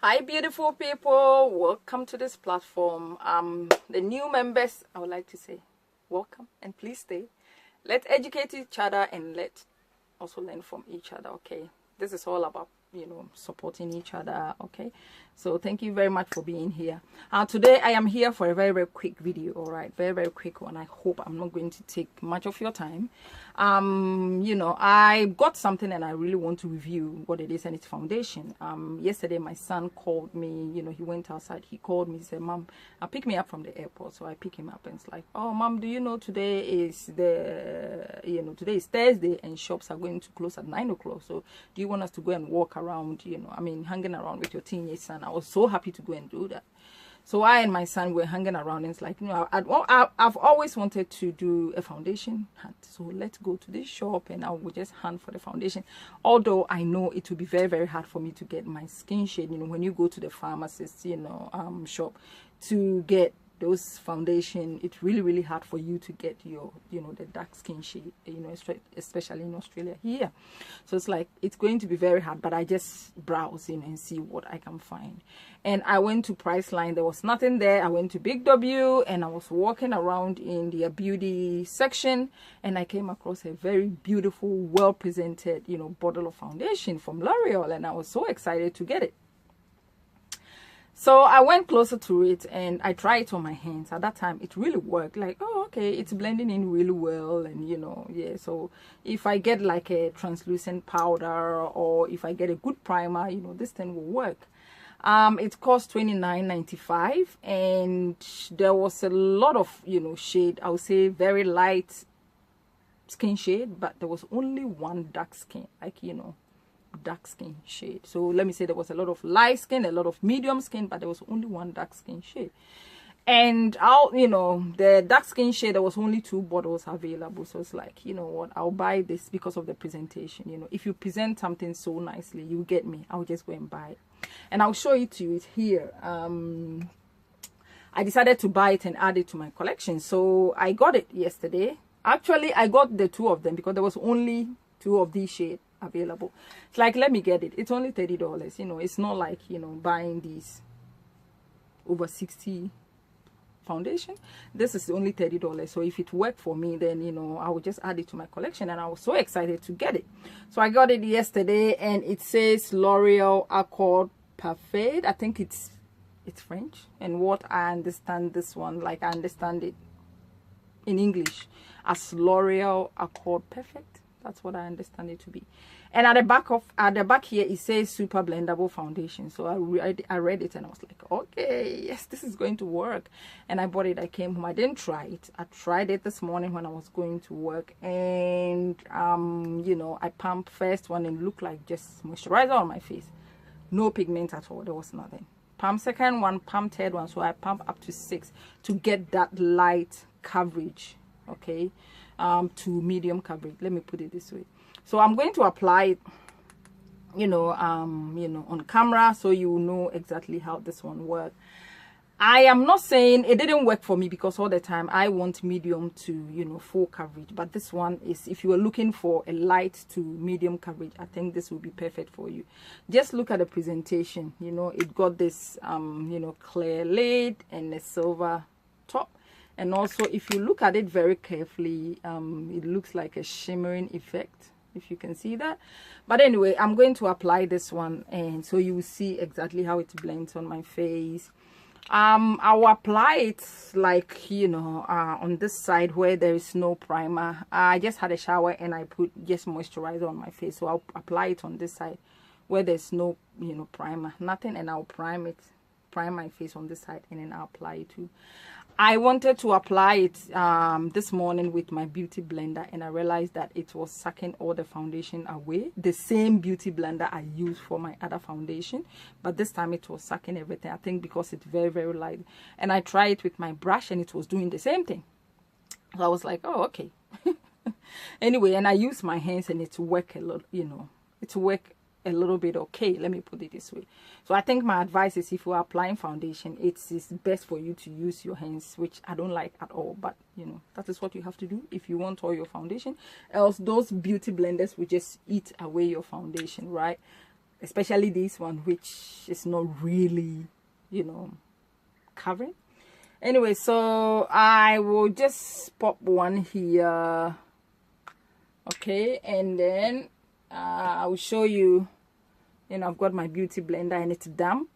Hi beautiful people, welcome to this platform. The new members, I would like to say welcome and please stay. Let's educate each other and let's also learn from each other. Okay, this is all about supporting each other. Okay, so thank you very much for being here. Today I am here for a very quick video. All right, very quick one. I hope I'm not going to take much of your time. I got something and I really want to review what it is, and it's foundation. Yesterday my son called me. He went outside, he called me, he said, "Mom, pick me up from the airport." So I pick him up and it's like, "Oh mom, do you know today is today is Thursday and shops are going to close at 9 o'clock, so do you want us to go and walk around, hanging around with your teenage son?" I was so happy to go and do that. So I and my son were hanging around, and it's like, I've always wanted to do a foundation hunt. So let's go to this shop and I will just hunt for the foundation. Although I know it will be very hard for me to get my skin shade. When you go to the pharmacist, shop to get those foundation, it's really hard for you to get your the dark skin shade, especially in Australia here. So it's like it's going to be very hard, but I just browse and see what I can find. And I went to Priceline, there was nothing there. I went to Big W and I was walking around in their beauty section and I came across a very beautiful, well presented bottle of foundation from Loreal, and I was so excited to get it. So I went closer to it and I tried it on my hands. At that time it really worked. Like, oh okay, it's blending in really well, and yeah. So if I get like a translucent powder or if I get a good primer, this thing will work. It cost $29.95 and there was a lot of shade. I would say very light skin shade, but there was only one dark skin, like dark skin shade. So let me say there was a lot of light skin, a lot of medium skin, but there was only one dark skin shade. And the dark skin shade, there was only 2 bottles available. So it's like, what, I'll buy this because of the presentation. If you present something so nicely, you get me, I'll just go and buy it. And I'll show it to you. It's here. I decided to buy it and add it to my collection. So I got it yesterday. Actually, I got the 2 of them because there was only 2 of these shades available. It's like, let me get it. It's only $30. It's not like buying these over 60 foundation. This is only $30. So if it worked for me, then I will just add it to my collection, and I was so excited to get it. So I got it yesterday and it says L'Oreal Accord Parfait. I think it's French, and what I understand this one, like I understand it in English as L'Oreal Accord Perfect. That's what I understand it to be. And at the back here it says super blendable foundation. So I read it and I was like, okay, yes, this is going to work. And I bought it. I came home, I didn't try it. I tried it this morning when I was going to work, and I pumped first one and it looked like just moisturizer on my face, no pigment at all. There was nothing. Pump second one, pump third one. So I pump up to 6 to get that light coverage, okay, to medium coverage. Let me put it this way. So I'm going to apply it on camera so you know exactly how this one works. I am not saying it didn't work for me, because all the time I want medium to full coverage, but this one is, if you are looking for a light to medium coverage, I think this will be perfect for you. Just look at the presentation. It got this clear lid and a silver top. And also, if you look at it very carefully, it looks like a shimmering effect, if you can see that. But anyway, I'm going to apply this one, and so you will see exactly how it blends on my face. I'll apply it like on this side where there is no primer. I just had a shower and I put just moisturizer on my face, so I'll apply it on this side where there's no primer, nothing, and I'll prime my face on this side, and then I'll apply it too. I wanted to apply it this morning with my beauty blender, and I realized that it was sucking all the foundation away. The same beauty blender I use for my other foundation, but this time it was sucking everything. I think because it's very light. And I tried it with my brush and it was doing the same thing. So I was like, oh okay. Anyway, and I use my hands and it's work a lot, it's work a little bit okay, let me put it this way. So I think my advice is, if you are applying foundation, it's best for you to use your hands, which I don't like at all, but that is what you have to do if you want all your foundation, else those beauty blenders will just eat away your foundation, right? especially this one, which is not really, you know, covering. Anyway, so I will just pop one here. Okay, and then I will show you, you know, I've got my beauty blender and it's damp.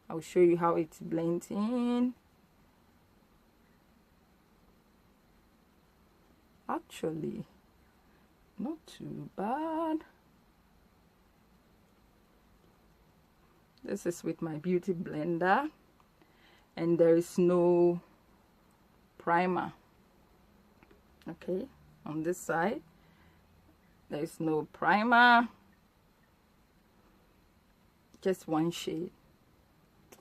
I'll show you how it blends in. Actually, not too bad. This is with my beauty blender, and there is no primer. Okay, on this side there is no primer, just one shade,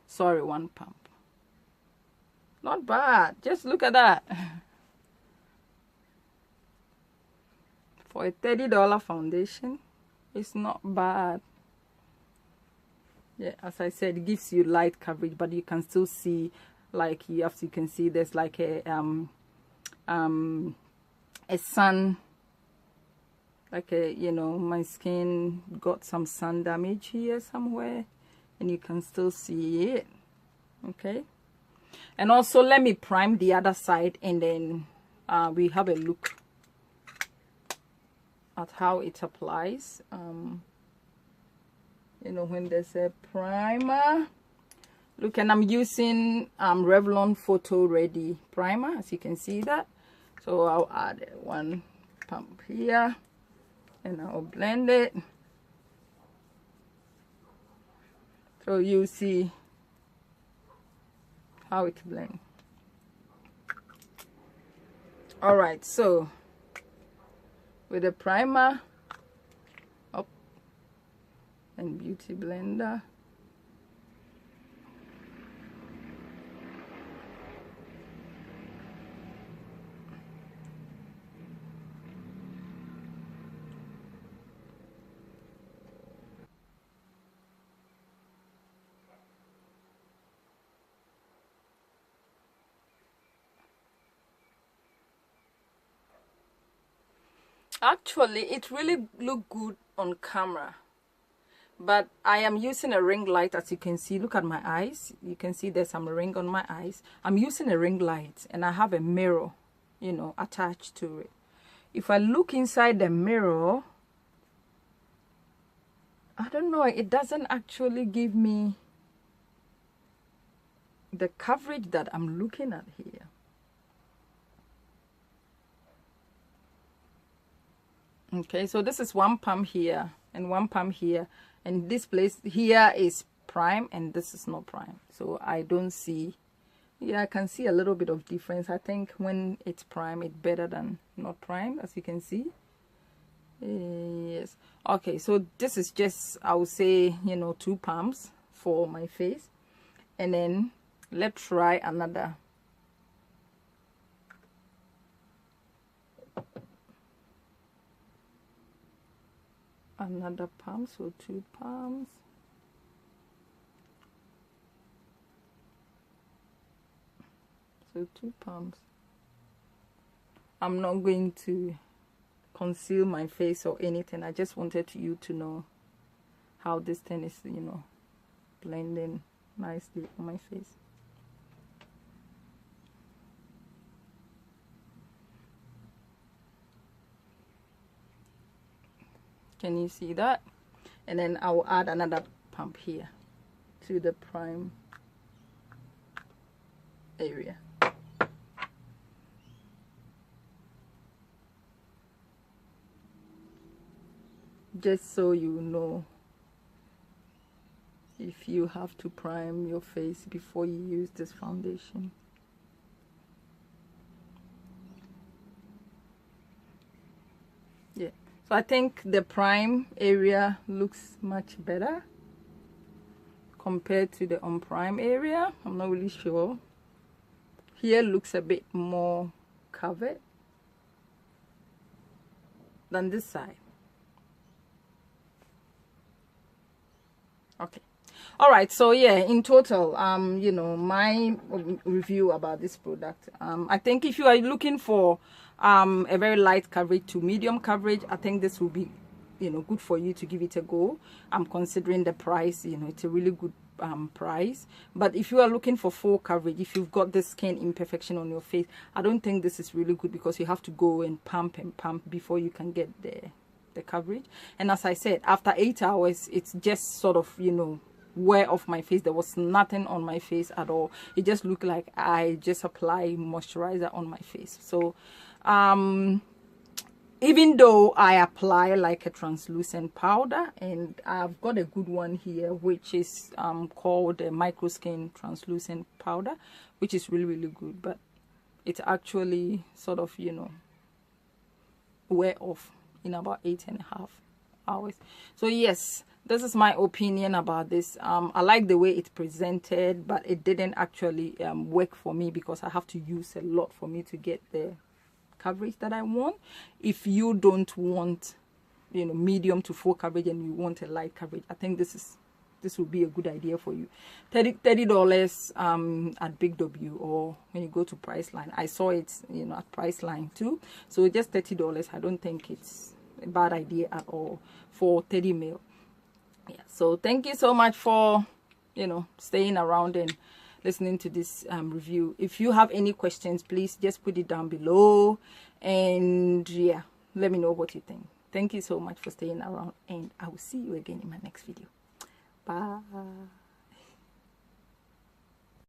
sorry, one pump. Not bad, just look at that. For a $30 foundation, it's not bad. Yeah, as I said, it gives you light coverage, but you can still see, like, you can see there's like a sun, like a, you know, my skin got some sun damage here somewhere, and you can still see it. Okay, and also let me prime the other side, and then we have a look at how it applies. You know, when there's a primer, look, and I'm using Revlon Photo Ready primer, as you can see that. So I'll add one pump here, and I'll blend it. So you see how it blends. All right, so with the primer up and beauty blender, actually it really looked good on camera, but I am using a ring light. As you can see, look at my eyes, you can see there's some ring on my eyes. I'm using a ring light, and I have a mirror, you know, attached to it. If I look inside the mirror, I don't know, it doesn't actually give me the coverage that I'm looking at here. Okay, so this is one pump here and one pump here, and this place here is prime and this is not prime. So I don't see, yeah, I can see a little bit of difference. I think when it's prime, it's better than not prime, as you can see. Yes. Okay, so this is just, I would say, you know, 2 pumps for my face. And then let's try another. Another pump, so 2 pumps. So 2 pumps. I'm not going to conceal my face or anything. I just wanted you to know how this thing is, you know, blending nicely on my face. Can you see that? And then I will add another pump here to the prime area. Just so you know if you have to prime your face before you use this foundation. Yeah. So I think the prime area looks much better compared to the unprime area. I'm not really sure. Here looks a bit more covered than this side. Okay. All right, so yeah, in total, you know, my review about this product, I think if you are looking for a very light coverage to medium coverage, I think this will be you know, good for you to give it a go. I'm considering the price, you know, it's a really good price. But if you are looking for full coverage, if you've got the skin imperfection on your face, I don't think this is really good, because you have to go and pump before you can get the coverage. And as I said, after 8 hours, it's just sort of, you know, wear off my face. There was nothing on my face at all. It just looked like I just apply moisturizer on my face. So even though I apply like a translucent powder, and I've got a good one here, which is called a micro skin translucent powder, which is really, really good, but it's actually sort of, you know, wear off in about 8.5 hours. So yes, this is my opinion about this. I like the way it's presented, but it didn't actually work for me, because I have to use a lot for me to get the coverage that I want. If you don't want, you know, medium to full coverage and you want a light coverage, I think this would be a good idea for you. $30 at Big W, or when you go to Priceline. I saw it, you know, at Priceline too. So just $30. I don't think it's a bad idea at all for 30 ml. Yeah, so thank you so much for, you know, staying around and listening to this review. If you have any questions, please just put it down below, and yeah, let me know what you think. Thank you so much for staying around, and I will see you again in my next video. Bye.